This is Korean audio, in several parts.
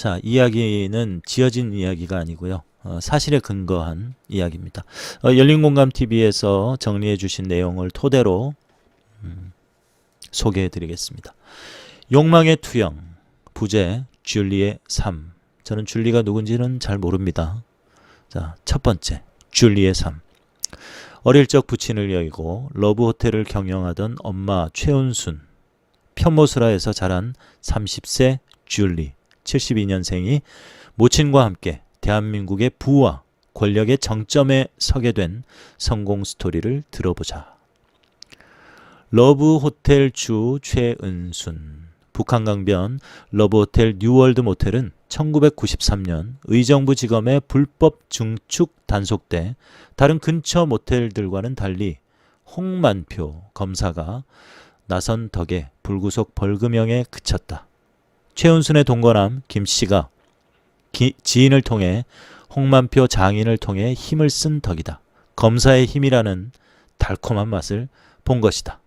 자, 이야기는 지어진 이야기가 아니고요. 사실에 근거한 이야기입니다. 열린공감TV에서 정리해 주신 내용을 토대로 소개해 드리겠습니다. 욕망의 투영, 부제 줄리의 삶. 저는 줄리가 누군지는 잘 모릅니다. 자, 첫 번째, 줄리의 삶. 어릴 적 부친을 여의고 러브호텔을 경영하던 엄마 최은순, 편모스라에서 자란 30세 줄리, 72년생이 모친과 함께 대한민국의 부와 권력의 정점에 서게 된 성공 스토리를 들어보자. 러브호텔 주 최은순. 북한 강변 러브호텔 뉴월드 모텔은 1993년 의정부지검의 불법 증축 단속돼 다른 근처 모텔들과는 달리 홍만표 검사가 나선 덕에 불구속 벌금형에 그쳤다. 최은순의 동거남 김씨가 지인을 통해 홍만표 장인을 통해 힘을 쓴 덕이다. 검사의 힘이라는 달콤한 맛을 본 것이다.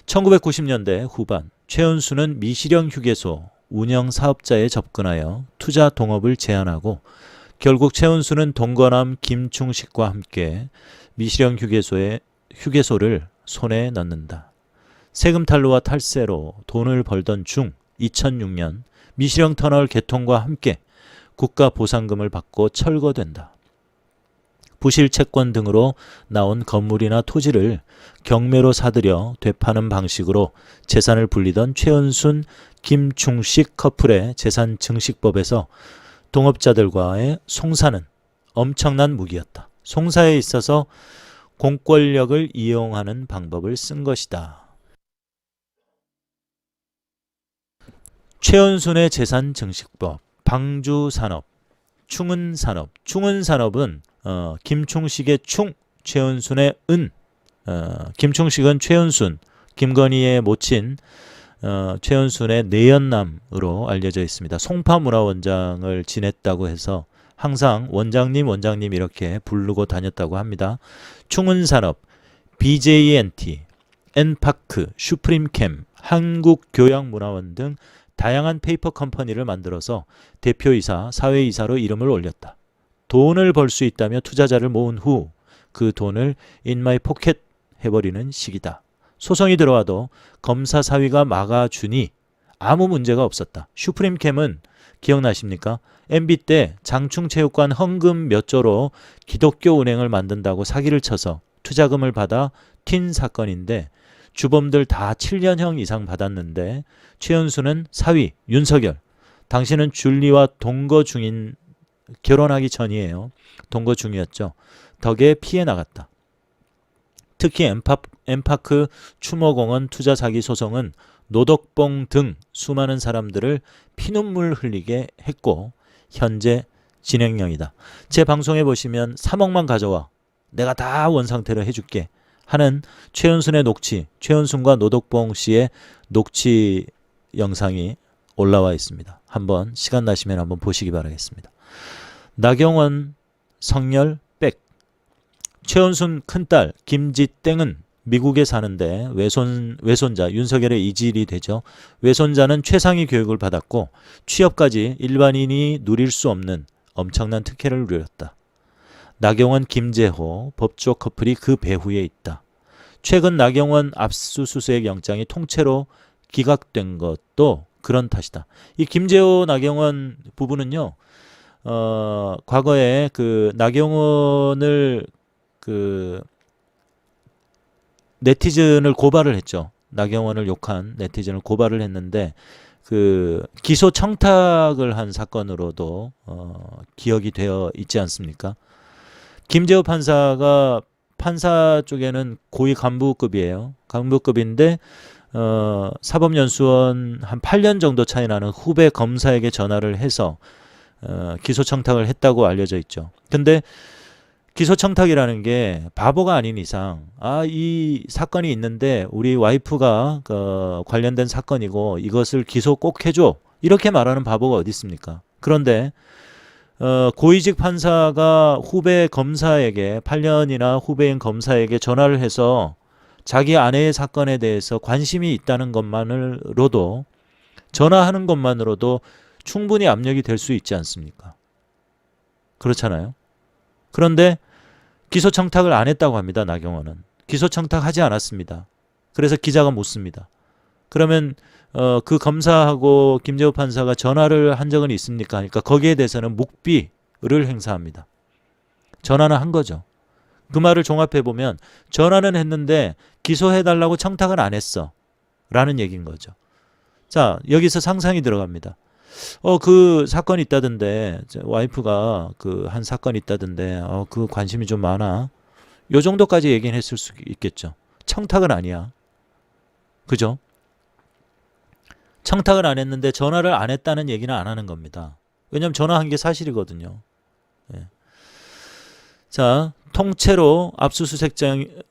1990년대 후반 최은순은 미시령 휴게소 운영 사업자에 접근하여 투자 동업을 제안하고 결국 최은순은 동거남 김충식과 함께 미시령 휴게소를 손에 넣는다. 세금 탈루와 탈세로 돈을 벌던 중 2006년 미시령 터널 개통과 함께 국가 보상금을 받고 철거된다. 부실 채권 등으로 나온 건물이나 토지를 경매로 사들여 되파는 방식으로 재산을 불리던 최은순, 김충식 커플의 재산 증식법에서 동업자들과의 송사는 엄청난 무기였다. 송사에 있어서 공권력을 이용하는 방법을 쓴 것이다. 최은순의 재산 증식법, 방주산업, 충은산업. 충은산업은 김충식의 충, 최은순의 은. 김충식은 최은순, 김건희의 모친 최은순의 내연남으로 알려져 있습니다. 송파문화원장을 지냈다고 해서 항상 원장님 이렇게 부르고 다녔다고 합니다. 충은산업, BJNT, N파크, 슈프림캠, 한국교양문화원 등 다양한 페이퍼 컴퍼니를 만들어서 대표이사, 사회이사로 이름을 올렸다. 돈을 벌 수 있다며 투자자를 모은 후 그 돈을 in my pocket 해버리는 시기다. 소송이 들어와도 검사 사위가 막아주니 아무 문제가 없었다. 슈프림캠은 기억나십니까? MB 때 장충체육관 헌금 몇 조로 기독교 은행을 만든다고 사기를 쳐서 투자금을 받아 튄 사건인데 주범들 다 7년형 이상 받았는데 최은순은 사위 윤석열, 당신은 줄리와 동거 중인, 결혼하기 전이에요. 동거 중이었죠. 덕에 피해 나갔다. 특히 엠파크 추모공원 투자 사기 소송은 노덕봉 등 수많은 사람들을 피눈물 흘리게 했고 현재 진행형이다. 제 방송에 보시면 3억만 가져와 내가 다 원상태로 해줄게 하는 최은순의 녹취, 최은순과 노덕봉 씨의 녹취 영상이 올라와 있습니다. 한번 시간 나시면 한번 보시기 바라겠습니다. 나경원, 성열, 백. 최은순 큰딸 김지땡은 미국에 사는데 외손자 윤석열의 이질이 되죠. 외손자는 최상위 교육을 받았고 취업까지 일반인이 누릴 수 없는 엄청난 특혜를 누렸다. 나경원, 김재호 법조 커플이 그 배후에 있다. 최근 나경원 압수수색 영장이 통째로 기각된 것도 그런 탓이다. 이 김재호 나경원 부부는요, 과거에 그 나경원을 네티즌을 고발을 했죠. 나경원을 욕한 네티즌을 고발을 했는데 기소 청탁을 한 사건으로도 기억이 되어 있지 않습니까? 김재호 판사가 판사 쪽에는 고위 간부급이에요. 간부급인데 사법연수원 한 8년 정도 차이 나는 후배 검사에게 전화를 해서 기소 청탁을 했다고 알려져 있죠. 근데 기소 청탁이라는 게 바보가 아닌 이상 이 사건이 있는데 우리 와이프가 관련된 사건이고 이것을 기소 꼭 해줘 이렇게 말하는 바보가 어디 있습니까? 그런데 고위직 판사가 후배 검사에게 8년이나 후배인 검사에게 전화를 해서 자기 아내의 사건에 대해서 관심이 있다는 것만으로도 전화하는 것만으로도 충분히 압력이 될 수 있지 않습니까? 그렇잖아요. 그런데 기소 청탁을 안 했다고 합니다. 나경원은. 기소 청탁하지 않았습니다. 그래서 기자가 묻습니다. 그러면 그 검사하고 김재호 판사가 전화를 한 적은 있습니까? 하니까 거기에 대해서는 묵비를 행사합니다. 전화는 한 거죠. 그 말을 종합해보면 전화는 했는데 기소해달라고 청탁은 안 했어 라는 얘기인 거죠. 자, 여기서 상상이 들어갑니다. 그 사건이 있다던데, 와이프가 그 한 사건이 있다던데, 그 관심이 좀 많아. 요 정도까지 얘기는 했을 수 있겠죠. 청탁은 아니야. 그죠? 청탁을 안 했는데 전화를 안 했다는 얘기는 안 하는 겁니다. 왜냐하면 전화한 게 사실이거든요. 예. 자, 통째로 압수수색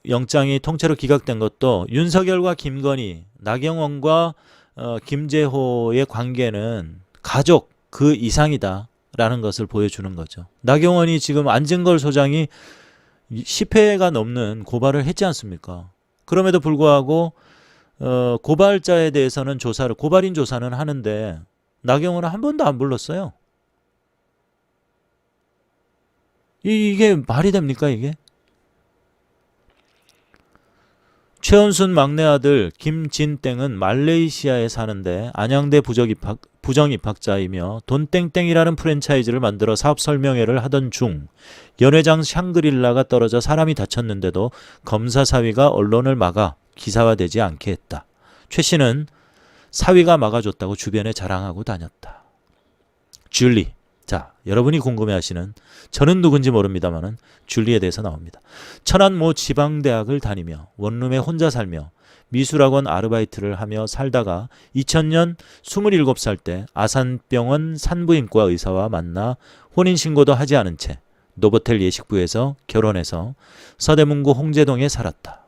영장이 통째로 기각된 것도 윤석열과 김건희, 나경원과 김재호의 관계는 가족 그 이상이다라는 것을 보여주는 거죠. 나경원이 지금 안진걸 소장이 10회가 넘는 고발을 했지 않습니까? 그럼에도 불구하고 고발자에 대해서는 고발인 조사는 하는데 나경원은 한 번도 안 불렀어요. 이게 말이 됩니까 이게? 최은순 막내 아들 김진땡은 말레이시아에 사는데 안양대 부정 입학자이며 돈땡땡이라는 프랜차이즈를 만들어 사업 설명회를 하던 중 연회장 샹그릴라가 떨어져 사람이 다쳤는데도 검사 사위가 언론을 막아 기사화되지 않게 했다. 최 씨는 사위가 막아줬다고 주변에 자랑하고 다녔다. 줄리. 자, 여러분이 궁금해하시는, 저는 누군지 모릅니다만은 줄리에 대해서 나옵니다. 천안 모 지방대학을 다니며 원룸에 혼자 살며 미술학원 아르바이트를 하며 살다가 2000년 27살 때 아산병원 산부인과 의사와 만나 혼인신고도 하지 않은 채 노보텔 예식부에서 결혼해서 서대문구 홍제동에 살았다.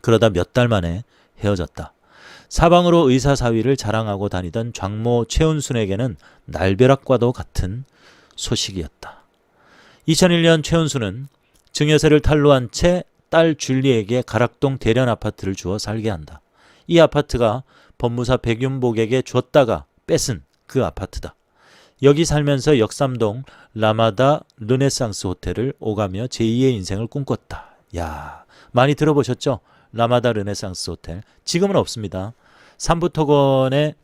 그러다 몇 달 만에 헤어졌다. 사방으로 의사 사위를 자랑하고 다니던 장모 최은순에게는 날벼락과도 같은 소식이었다. 2001년 최은순은 증여세를 탈루한 채 딸 줄리에게 가락동 대련 아파트를 주어 살게 한다. 이 아파트가 법무사 백윤복에게 줬다가 뺏은 그 아파트다. 여기 살면서 역삼동 라마다 르네상스 호텔을 오가며 제2의 인생을 꿈꿨다. 야, 많이 들어보셨죠? 라마다 르네상스 호텔. 지금은 없습니다. 삼부토건의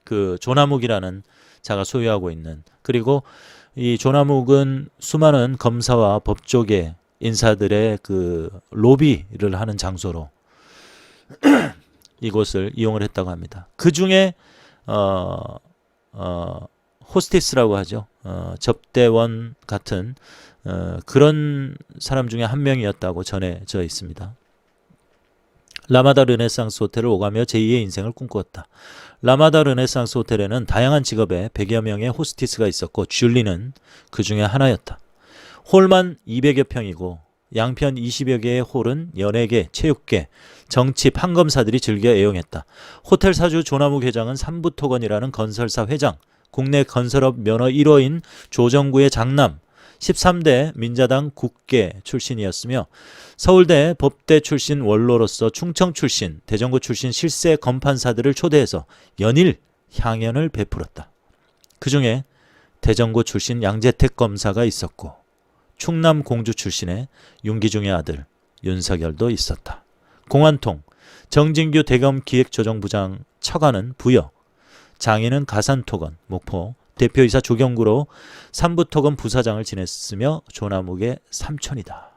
그 조나묵이라는 자가 소유하고 있는, 그리고 이 조나묵은 수많은 검사와 법조계 인사들의 그 로비를 하는 장소로 이곳을 이용을 했다고 합니다. 그 중에 호스티스라고 하죠. 접대원 같은 그런 사람 중에 한 명이었다고 전해져 있습니다. 라마다 르네상스 호텔을 오가며 제2의 인생을 꿈꾸었다. 라마다 르네상스 호텔에는 다양한 직업의 100여 명의 호스티스가 있었고 줄리는 그 중에 하나였다. 홀만 200여 평이고 양편 20여 개의 홀은 연예계, 체육계, 정치, 판검사들이 즐겨 애용했다. 호텔 사주 조나묵 회장은 삼부토건이라는 건설사 회장, 국내 건설업 면허 1호인 조정구의 장남, 13대 민자당 국계 출신이었으며 서울대 법대 출신 원로로서 충청 출신, 대전고 출신 실세 검판사들을 초대해서 연일 향연을 베풀었다. 그 중에 대전고 출신 양재택 검사가 있었고 충남 공주 출신의 윤기중의 아들 윤석열도 있었다. 공안통, 정진규 대검 기획조정부장 처가는 부여, 장인은 가산토건, 목포, 대표이사 조경구로 삼부토건 부사장을 지냈으며 조나묵의 삼촌이다.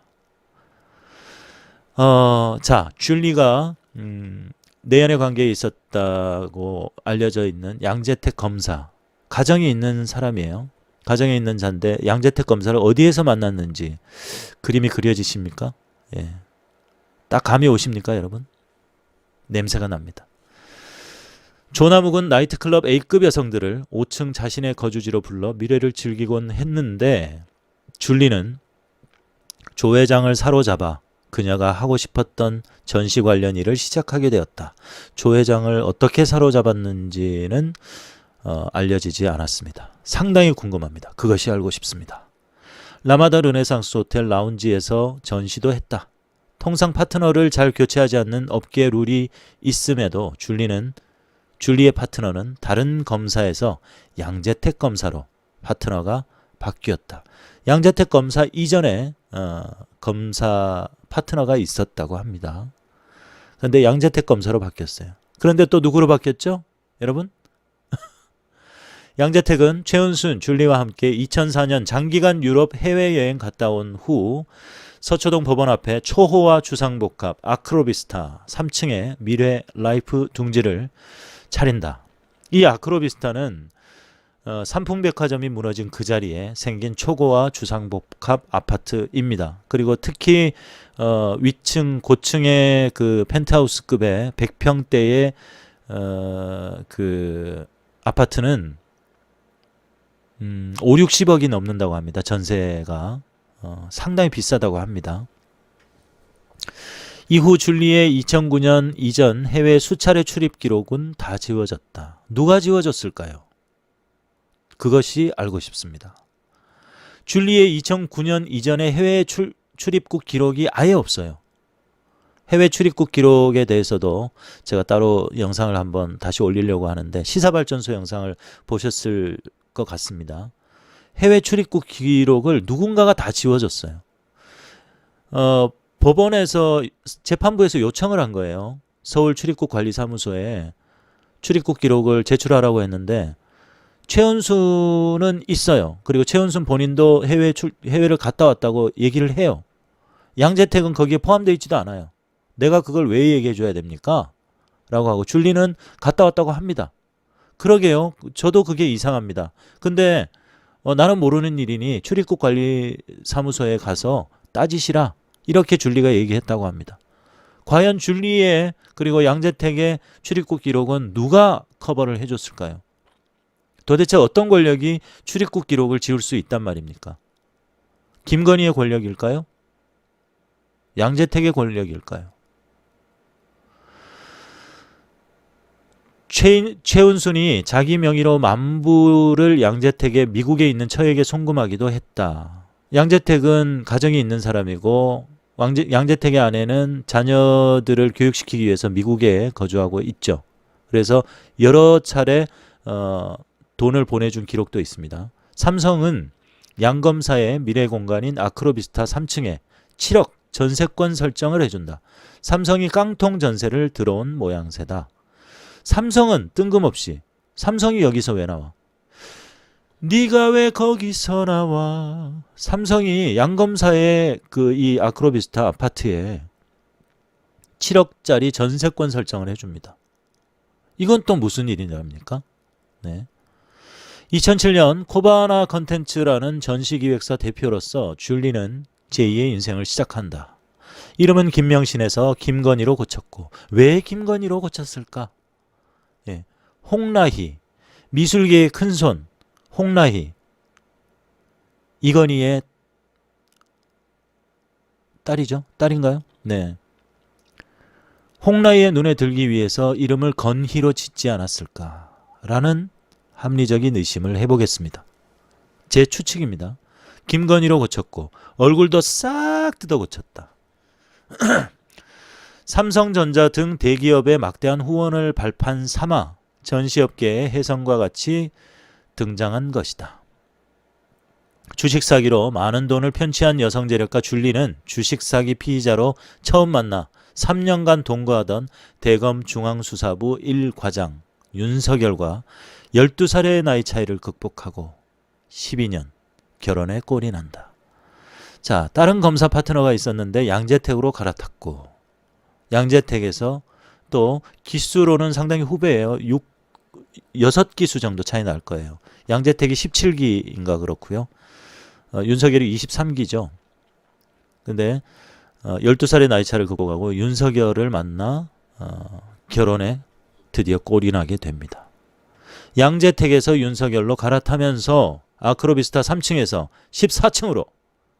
자, 줄리가 내연의 관계에 있었다고 알려져 있는 양재택 검사, 가정이 있는 사람이에요. 가정에 있는 자인데 양재택 검사를 어디에서 만났는지 그림이 그려지십니까? 예. 딱 감이 오십니까, 여러분? 냄새가 납니다. 조나묵은 나이트클럽 A급 여성들을 5층 자신의 거주지로 불러 미래를 즐기곤 했는데 줄리는 조 회장을 사로잡아 그녀가 하고 싶었던 전시 관련 일을 시작하게 되었다. 조 회장을 어떻게 사로잡았는지는 알려지지 않았습니다. 상당히 궁금합니다. 그것이 알고 싶습니다. 라마다 르네상스 호텔 라운지에서 전시도 했다. 통상 파트너를 잘 교체하지 않는 업계 룰이 있음에도 줄리는 줄리의 파트너는 다른 검사에서 양재택 검사로 파트너가 바뀌었다. 양재택 검사 이전에 검사 파트너가 있었다고 합니다. 그런데 양재택 검사로 바뀌었어요. 그런데 또 누구로 바뀌었죠? 여러분? 양재택은 최은순, 줄리와 함께 2004년 장기간 유럽 해외여행 갔다 온 후 서초동 법원 앞에 초호화 주상복합 아크로비스타 3층에 미래 라이프 둥지를 차린다. 이 아크로비스타는 삼풍백화점이 무너진 그 자리에 생긴 초고화 주상복합 아파트입니다. 그리고 특히 위층 고층의 그 펜트하우스급의 100평대의 그 아파트는 5, 60억이 넘는다고 합니다. 전세가 상당히 비싸다고 합니다. 이후 줄리의 2009년 이전 해외 수차례 출입 기록은 다 지워졌다. 누가 지워줬을까요? 그것이 알고 싶습니다. 줄리의 2009년 이전의 해외 출입국 기록이 아예 없어요. 해외 출입국 기록에 대해서도 제가 따로 영상을 한번 다시 올리려고 하는데 시사발전소 영상을 보셨을 것 같습니다. 해외 출입국 기록을 누군가가 다 지워줬어요. 법원에서 재판부에서 요청을 한 거예요. 서울 출입국 관리사무소에 출입국 기록을 제출하라고 했는데 최은순은 있어요. 그리고 최은순 본인도 해외를 갔다 왔다고 얘기를 해요. 양재택은 거기에 포함되어 있지도 않아요. 내가 그걸 왜 얘기해 줘야 됩니까? 라고 하고 줄리는 갔다 왔다고 합니다. 그러게요. 저도 그게 이상합니다. 근데 나는 모르는 일이니 출입국 관리사무소에 가서 따지시라. 이렇게 줄리가 얘기했다고 합니다. 과연 줄리의 그리고 양재택의 출입국 기록은 누가 커버를 해줬을까요? 도대체 어떤 권력이 출입국 기록을 지울 수 있단 말입니까? 김건희의 권력일까요? 양재택의 권력일까요? 최은순이 자기 명의로 만부를 양재택의 미국에 있는 처에게 송금하기도 했다. 양재택은 가정이 있는 사람이고 양재택의 아내는 자녀들을 교육시키기 위해서 미국에 거주하고 있죠. 그래서 여러 차례 돈을 보내준 기록도 있습니다. 삼성은 양 검사의 미래 공간인 아크로비스타 3층에 7억 전세권 설정을 해준다. 삼성이 깡통 전세를 들어온 모양새다. 삼성은 뜬금없이 삼성이 여기서 왜 나와? 네가 왜 거기서 나와? 삼성이 양 검사의 이 아크로비스타 아파트에 7억짜리 전세권 설정을 해줍니다. 이건 또 무슨 일이냐입니까? 네. 2007년 코바나 컨텐츠라는 전시기획사 대표로서 줄리는 제2의 인생을 시작한다. 이름은 김명신에서 김건희로 고쳤고 왜 김건희로 고쳤을까? 예. 홍라희, 미술계의 큰손 홍라희, 이건희의 딸이죠? 딸인가요? 네. 홍라희의 눈에 들기 위해서 이름을 건희로 짓지 않았을까라는 합리적인 의심을 해보겠습니다. 제 추측입니다. 김건희로 고쳤고 얼굴도 싹 뜯어 고쳤다. 삼성전자 등 대기업의 막대한 후원을 발판 삼아 전시업계의 혜성과 같이 등장한 것이다. 주식 사기로 많은 돈을 편취한 여성 재력가 줄리는 주식 사기 피의자로 처음 만나 3년간 동거하던 대검 중앙수사부 1과장 윤석열과 12살의 나이 차이를 극복하고 12년 결혼에 꼴이 난다. 자, 다른 검사 파트너가 있었는데 양재택으로 갈아탔고 양재택에서 또 기수로는 상당히 후배예요. 6기수 정도 차이 날 거예요. 양재택이 17기인가 그렇고요. 윤석열이 23기죠. 근데 12살의 나이 차를 극복하고 윤석열을 만나 결혼에 드디어 꼴이 나게 됩니다. 양재택에서 윤석열로 갈아타면서 아크로비스타 3층에서 14층으로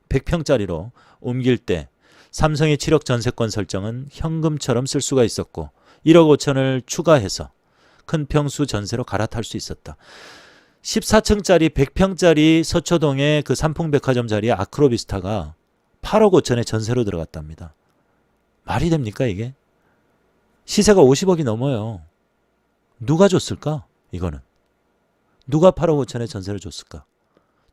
100평짜리로 옮길 때 삼성의 7억 전세권 설정은 현금처럼 쓸 수가 있었고 1억 5천을 추가해서 큰 평수 전세로 갈아탈 수 있었다. 14층짜리 100평짜리 서초동의 그 삼풍백화점 자리에 아크로비스타가 8억 5천에 전세로 들어갔답니다. 말이 됩니까 이게? 시세가 50억이 넘어요. 누가 줬을까? 이거는. 누가 8억 5천에 전세를 줬을까?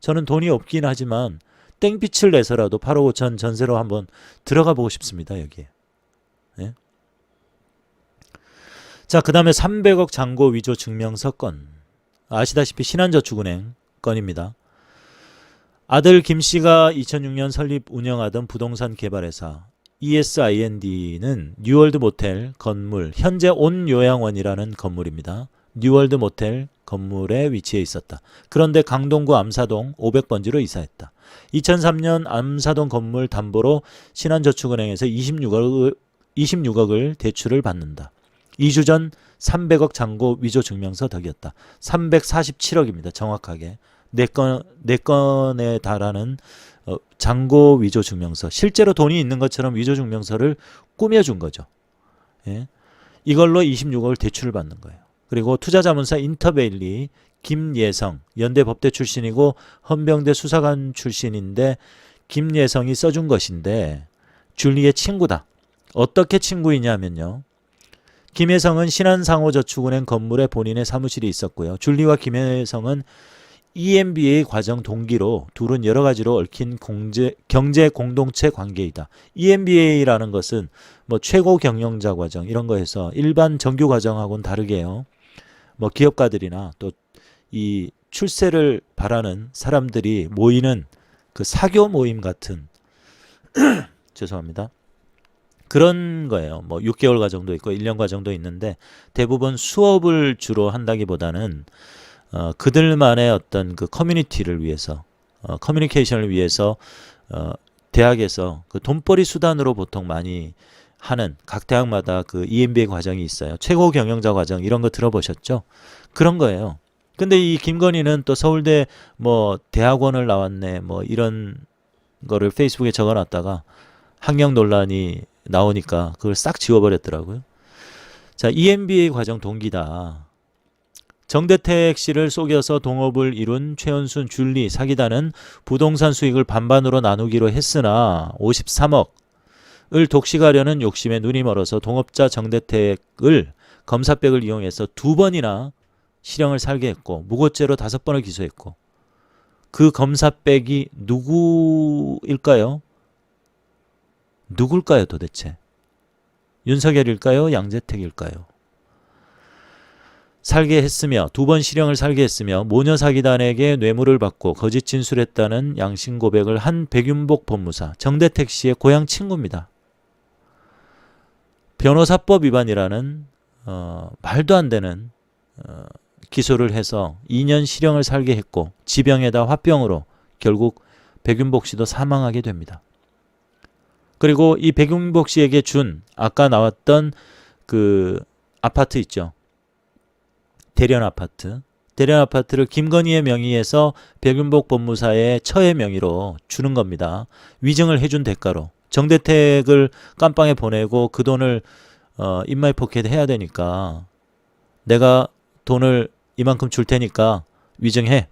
저는 돈이 없긴 하지만 땡빛을 내서라도 8억 5천 전세로 한번 들어가 보고 싶습니다. 여기에. 예? 자, 그 다음에 300억 잔고 위조 증명서 건. 아시다시피 신한저축은행 건입니다. 아들 김 씨가 2006년 설립 운영하던 부동산 개발회사 ESIND는 뉴월드 모텔 건물, 현재 온요양원이라는 건물입니다. 뉴월드 모텔 건물에 위치해 있었다. 그런데 강동구 암사동 500번지로 이사했다. 2003년 암사동 건물 담보로 신한저축은행에서 26억을 대출을 받는다. 2주 전 300억 잔고 위조 증명서 덕이었다. 347억입니다. 정확하게. 4건에 달하는 잔고 위조 증명서. 실제로 돈이 있는 것처럼 위조 증명서를 꾸며준 거죠. 예. 이걸로 26억을 대출을 받는 거예요. 그리고 투자자문사 인터베일리 김예성, 연대 법대 출신이고 헌병대 수사관 출신인데 김예성이 써준 것인데 줄리의 친구다. 어떻게 친구이냐면요. 김혜성은 신한상호저축은행 건물에 본인의 사무실이 있었고요. 줄리와 김혜성은 EMBA 과정 동기로 둘은 여러 가지로 얽힌 경제 공동체 관계이다. EMBA라는 것은 뭐 최고 경영자 과정 이런 거에서 일반 정규 과정하고는 다르게요. 뭐 기업가들이나 또 이 출세를 바라는 사람들이 모이는 그 사교 모임 같은 죄송합니다. 그런 거예요. 뭐 6개월 과정도 있고 1년 과정도 있는데 대부분 수업을 주로 한다기보다는 그들만의 어떤 그 커뮤니티를 위해서 커뮤니케이션을 위해서 대학에서 그 돈벌이 수단으로 보통 많이 하는 각 대학마다 그 EMBA 과정이 있어요. 최고 경영자 과정 이런 거 들어보셨죠? 그런 거예요. 근데 이 김건희는 또 서울대 뭐 대학원을 나왔네 뭐 이런 거를 페이스북에 적어놨다가 학력 논란이 나오니까 그걸 싹 지워버렸더라고요. 자, EMBA 과정 동기다. 정대택 씨를 속여서 동업을 이룬 최은순 줄리 사기단은 부동산 수익을 반반으로 나누기로 했으나 53억을 독식하려는 욕심에 눈이 멀어서 동업자 정대택을 검사백을 이용해서 2번이나 실형을 살게 했고 무고죄로 5번을 기소했고 그 검사백이 누구일까요? 누굴까요 도대체? 윤석열일까요? 양재택일까요? 살게 했으며 2번 실형을 살게 했으며 모녀 사기단에게 뇌물을 받고 거짓 진술했다는 양심 고백을 한 백윤복 법무사 정대택 씨의 고향 친구입니다. 변호사법 위반이라는 말도 안 되는 기소를 해서 2년 실형을 살게 했고 지병에다 화병으로 결국 백윤복 씨도 사망하게 됩니다. 그리고 이 백윤복 씨에게 준 아까 나왔던 그 아파트 있죠. 대련 아파트. 대련 아파트를 김건희의 명의에서 백윤복 법무사의 처의 명의로 주는 겁니다. 위증을 해준 대가로. 정대택을 깜빵에 보내고 그 돈을 인마이 포켓 해야 되니까 내가 돈을 이만큼 줄 테니까 위증해.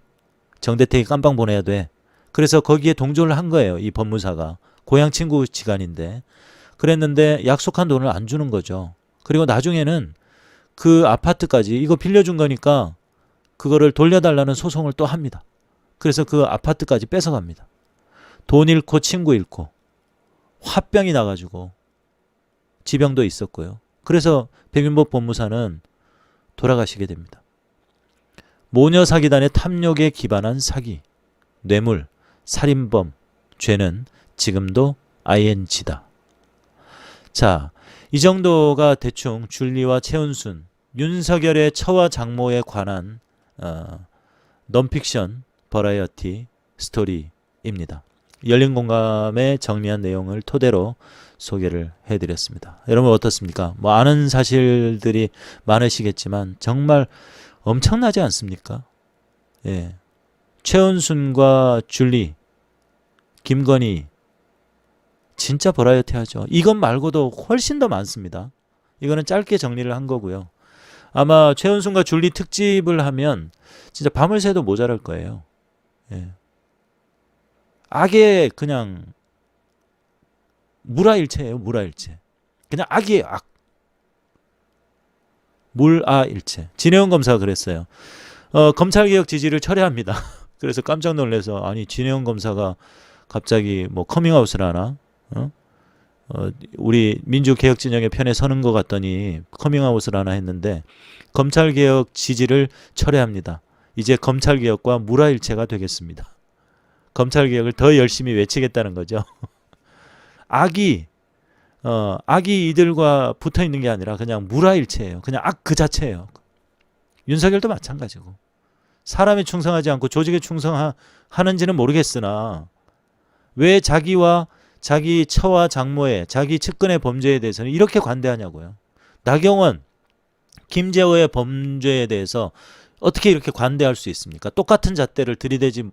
정대택이 깜빵 보내야 돼. 그래서 거기에 동조를 한 거예요. 이 법무사가. 고향 친구 지간인데. 그랬는데 약속한 돈을 안 주는 거죠. 그리고 나중에는 그 아파트까지 이거 빌려준 거니까 그거를 돌려달라는 소송을 또 합니다. 그래서 그 아파트까지 뺏어갑니다. 돈 잃고 친구 잃고 화병이 나가지고 지병도 있었고요. 그래서 백윤복 법무사는 돌아가시게 됩니다. 모녀 사기단의 탐욕에 기반한 사기, 뇌물, 살인범, 죄는 지금도 ING다. 자, 이 정도가 대충 줄리와 최은순, 윤석열의 처와 장모에 관한 넌픽션 버라이어티 스토리입니다. 열린공감에 정리한 내용을 토대로 소개를 해드렸습니다. 여러분 어떻습니까? 뭐 아는 사실들이 많으시겠지만 정말 엄청나지 않습니까? 예. 최은순과 줄리, 김건희 진짜 버라이어티 하죠. 이것 말고도 훨씬 더 많습니다. 이거는 짧게 정리를 한 거고요. 아마 최은순과 줄리 특집을 하면 진짜 밤을 새도 모자랄 거예요. 예. 악의 그냥 무라일체예요. 무라일체. 그냥 악이에요. 악. 물아일체. 진해원 검사가 그랬어요. 검찰개혁 지지를 철회합니다. 그래서 깜짝 놀라서 아니 진해원 검사가 갑자기 뭐 커밍아웃을 하나? 우리 민주개혁 진영의 편에 서는 것 같더니 커밍아웃을 하나 했는데 검찰개혁 지지를 철회합니다. 이제 검찰개혁과 물아일체가 되겠습니다. 검찰개혁을 더 열심히 외치겠다는 거죠. 악이 이들과 붙어 있는 게 아니라 그냥 물아일체예요. 그냥 악 그 자체예요. 윤석열도 마찬가지고. 사람에 충성하지 않고 조직에 충성하는지는 모르겠으나 왜 자기와 자기 처와 장모의 자기 측근의 범죄에 대해서는 이렇게 관대하냐고요. 나경원, 김재호의 범죄에 대해서 어떻게 이렇게 관대할 수 있습니까? 똑같은 잣대를 들이대지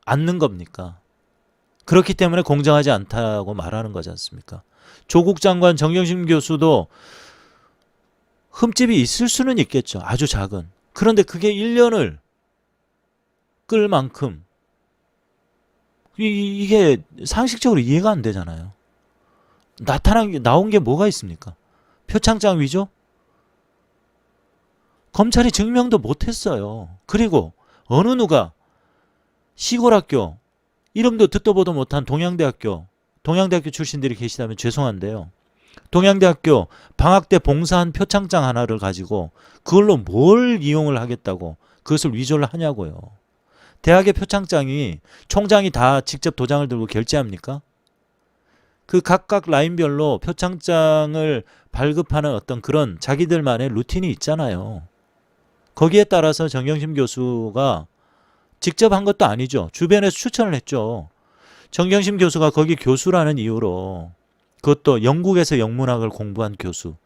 않는 겁니까? 그렇기 때문에 공정하지 않다고 말하는 거지 않습니까? 조국 장관, 정경심 교수도 흠집이 있을 수는 있겠죠. 아주 작은. 그런데 그게 1년을 끌 만큼 이게 상식적으로 이해가 안 되잖아요. 나온 게 뭐가 있습니까? 표창장 위조? 검찰이 증명도 못했어요. 그리고 어느 누가 시골 학교 이름도 듣도 보도 못한 동양대학교 출신들이 계시다면 죄송한데요. 동양대학교 방학 때 봉사한 표창장 하나를 가지고 그걸로 뭘 이용을 하겠다고 그것을 위조를 하냐고요. 대학의 표창장이 총장이 다 직접 도장을 들고 결제합니까? 그 각각 라인별로 표창장을 발급하는 어떤 그런 자기들만의 루틴이 있잖아요. 거기에 따라서 정경심 교수가 직접 한 것도 아니죠. 주변에서 추천을 했죠. 정경심 교수가 거기 교수라는 이유로, 그것도 영국에서 영문학을 공부한 교수.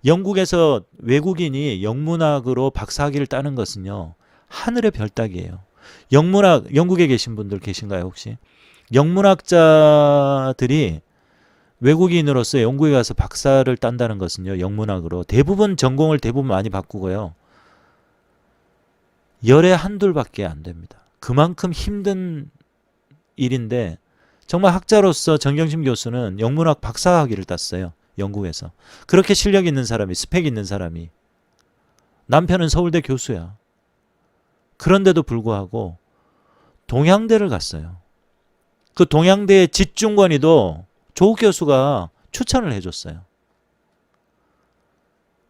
영국에서 외국인이 영문학으로 박사학위를 따는 것은요, 하늘의 별 따기예요. 영국에 계신 분들 계신가요 혹시? 영문학자들이 외국인으로서 영국에 가서 박사를 딴다는 것은요, 영문학으로 대부분 전공을 많이 바꾸고요, 열에 한둘밖에 안 됩니다. 그만큼 힘든 일인데 정말 학자로서 정경심 교수는 영문학 박사학위를 땄어요. 영국에서. 그렇게 실력 있는 사람이, 스펙 있는 사람이. 남편은 서울대 교수야. 그런데도 불구하고 동양대를 갔어요. 그 동양대의 짓중권이도 조국 교수가 추천을 해줬어요.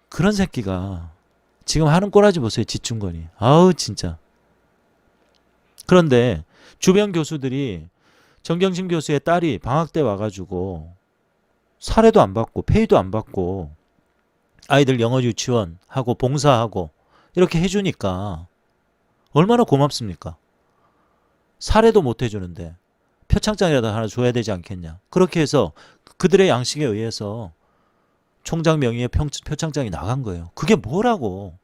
그런 새끼가 지금 하는 꼬라지 보세요. 짓중권이. 아우 진짜. 그런데 주변 교수들이 정경심 교수의 딸이 방학 때 와가지고 사례도 안 받고 페이도 안 받고 아이들 영어 유치원하고 봉사하고 이렇게 해주니까 얼마나 고맙습니까? 사례도 못 해주는데 표창장이라도 하나 줘야 되지 않겠냐. 그렇게 해서 그들의 양식에 의해서 총장 명의의 표창장이 나간 거예요. 그게 뭐라고.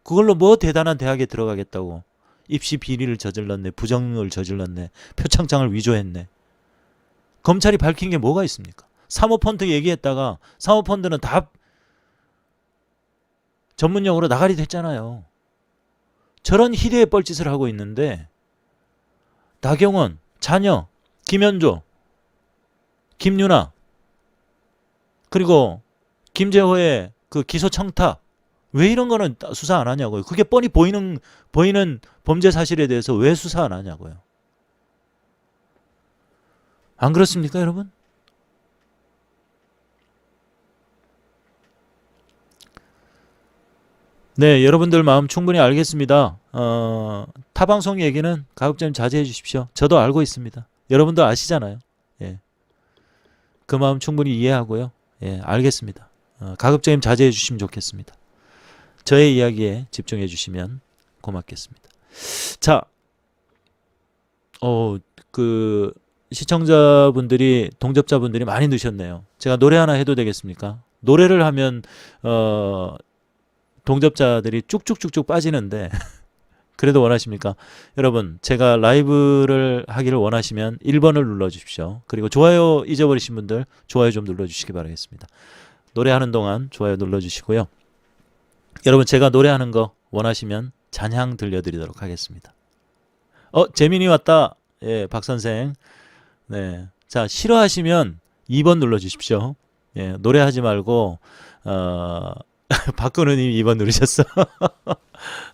그걸로 뭐 대단한 대학에 들어가겠다고. 입시 비리를 저질렀네. 부정을 저질렀네. 표창장을 위조했네. 검찰이 밝힌 게 뭐가 있습니까? 사모펀드 얘기했다가 사모펀드는 다 전문용어로 나가리 됐잖아요. 저런 희대의 뻘짓을 하고 있는데 나경원, 자녀, 김현조, 김유나, 그리고 김재호의 그 기소 청탁, 왜 이런 거는 수사 안 하냐고요. 그게 뻔히 보이는 범죄 사실에 대해서 왜 수사 안 하냐고요. 안 그렇습니까, 여러분? 네, 여러분들 마음 충분히 알겠습니다. 타방송 얘기는 가급적 자제해 주십시오. 저도 알고 있습니다. 여러분도 아시잖아요. 예. 그 마음 충분히 이해하고요. 예, 알겠습니다. 가급적 자제해 주시면 좋겠습니다. 저의 이야기에 집중해 주시면 고맙겠습니다. 자, 그 시청자분들이, 동접자분들이 많이 넣으셨네요. 제가 노래 하나 해도 되겠습니까? 노래를 하면 동접자들이 쭉쭉쭉쭉 빠지는데 그래도 원하십니까? 여러분, 제가 라이브를 하기를 원하시면 1번을 눌러주십시오. 그리고 좋아요 잊어버리신 분들 좋아요 좀 눌러주시기 바라겠습니다. 노래하는 동안 좋아요 눌러주시고요. 여러분, 제가 노래하는 거 원하시면 잔향 들려드리도록 하겠습니다. 재민이 왔다. 예, 박선생. 네. 자, 싫어하시면 2번 눌러주십시오. 예, 노래하지 말고 박근우님 2번 누르셨어.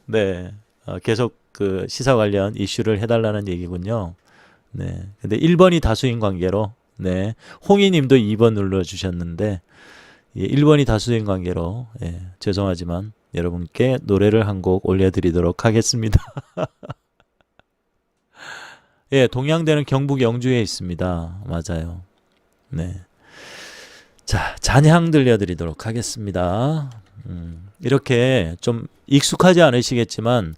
네, 계속 그 시사 관련 이슈를 해달라는 얘기군요. 네, 근데 1번이 다수인 관계로, 네, 홍희님도 2번 눌러주셨는데, 예, 1번이 다수인 관계로, 예, 죄송하지만 여러분께 노래를 한 곡 올려드리도록 하겠습니다. 예, 동양대는 경북 영주에 있습니다. 맞아요. 네. 자, 잔향 들려드리도록 하겠습니다. 이렇게 좀 익숙하지 않으시겠지만,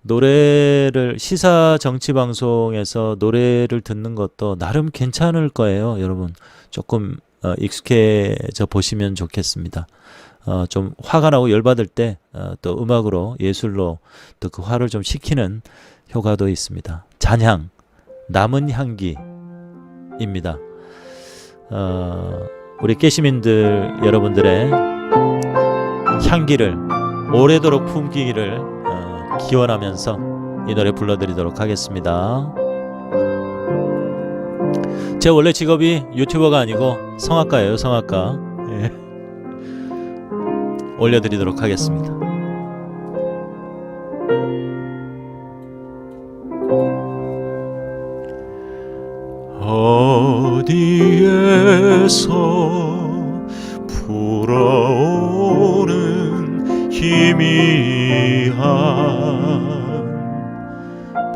노래를, 시사 정치 방송에서 노래를 듣는 것도 나름 괜찮을 거예요. 여러분, 조금 익숙해져 보시면 좋겠습니다. 좀 화가 나고 열받을 때, 또 음악으로, 예술로 또 그 화를 좀 식히는 효과도 있습니다. 잔향, 남은 향기입니다. 우리 깨시민들 여러분들의 향기를 오래도록 품기를 기원하면서 이 노래 불러드리도록 하겠습니다. 제 원래 직업이 유튜버가 아니고 성악가예요. 성악가. 예. 올려드리도록 하겠습니다. 어디에서 불어오는 희미한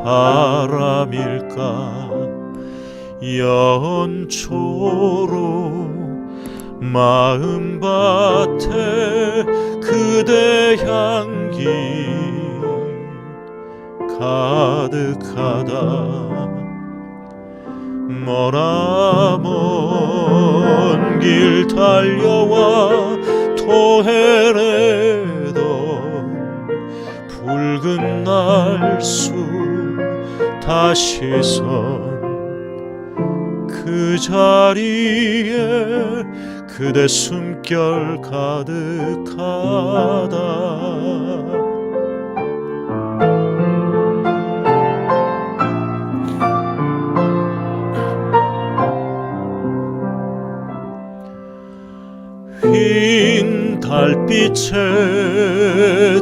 바람일까 연초로 마음밭에 그대 향기 가득하다 머나먼 길 달려와 토해내던 붉은 날숨 다시 선 그 자리에 그대 숨결 가득하다 흰 달빛에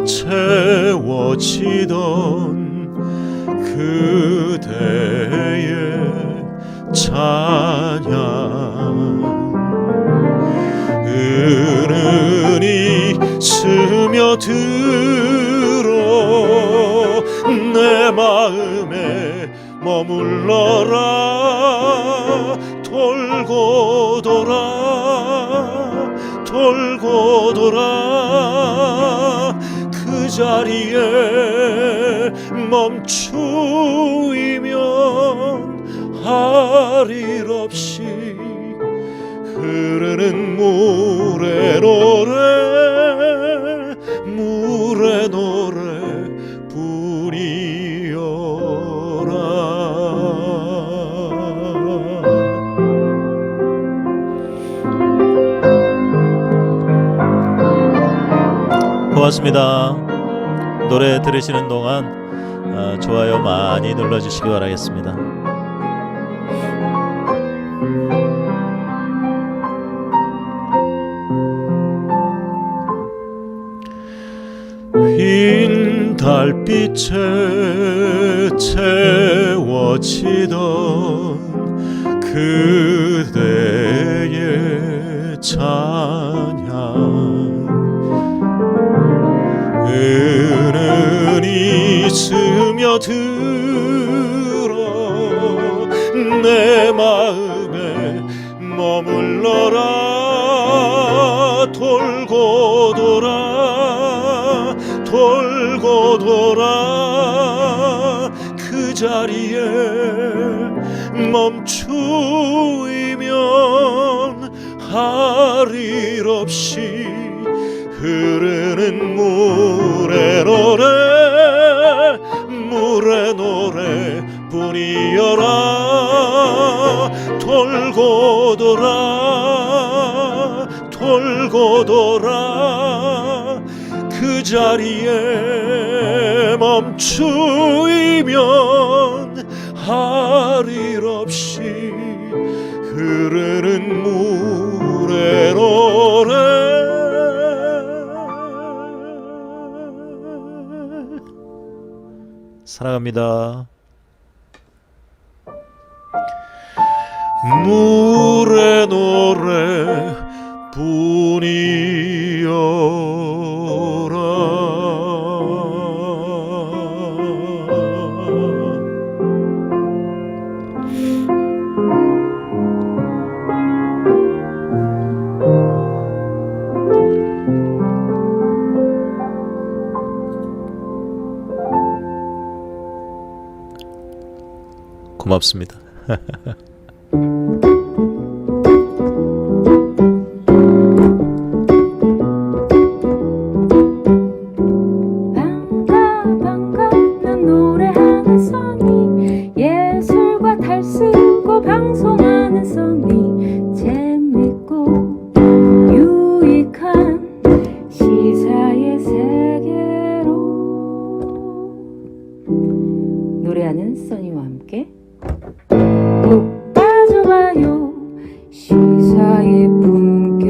채워지던 그대의 찬양 은은히 스며들어 내 마음에 머물러라 돌고 돌아 돌고 돌아 그 자리에 멈추이면 할 일 없이 흐르는 물의 노래 물의 노래 부리어라 고맙습니다. 노래 들으시는 동안 좋아요 많이 눌러주시기 바라겠습니다. 흰 달빛에 채워지던 그대의 찬양 은은히 스며들어 내 마음에 머물러라 돌고 돌아 돌고 돌아 그 자리에 멈추이면 할 일 없이 흐르는 물의 노래 물의 노래 부리어라 돌고 돌아 돌고 돌아 그 자리에 멈추이면 할 일 없이 흐르는 물의 노래 사랑합니다. 물의 노래 뿐이여라. 고맙습니다. 반가 반가 난 노래하는 써니 예술과 달쓰고 방송하는 써니 재밌고 유익한 시사의 세계로 노래하는 써니와 함께 꼭 빠져봐요 시사의 품격.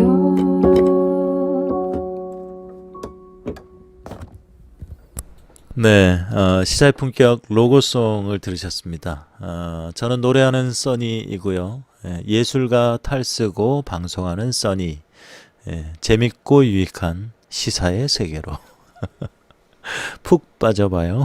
네, 시사의 품격 로고송을 들으셨습니다. 저는 노래하는 써니이고요. 예술가 탈쓰고 방송하는 써니. 재밌고 유익한 시사의 세계로 푹 빠져봐요.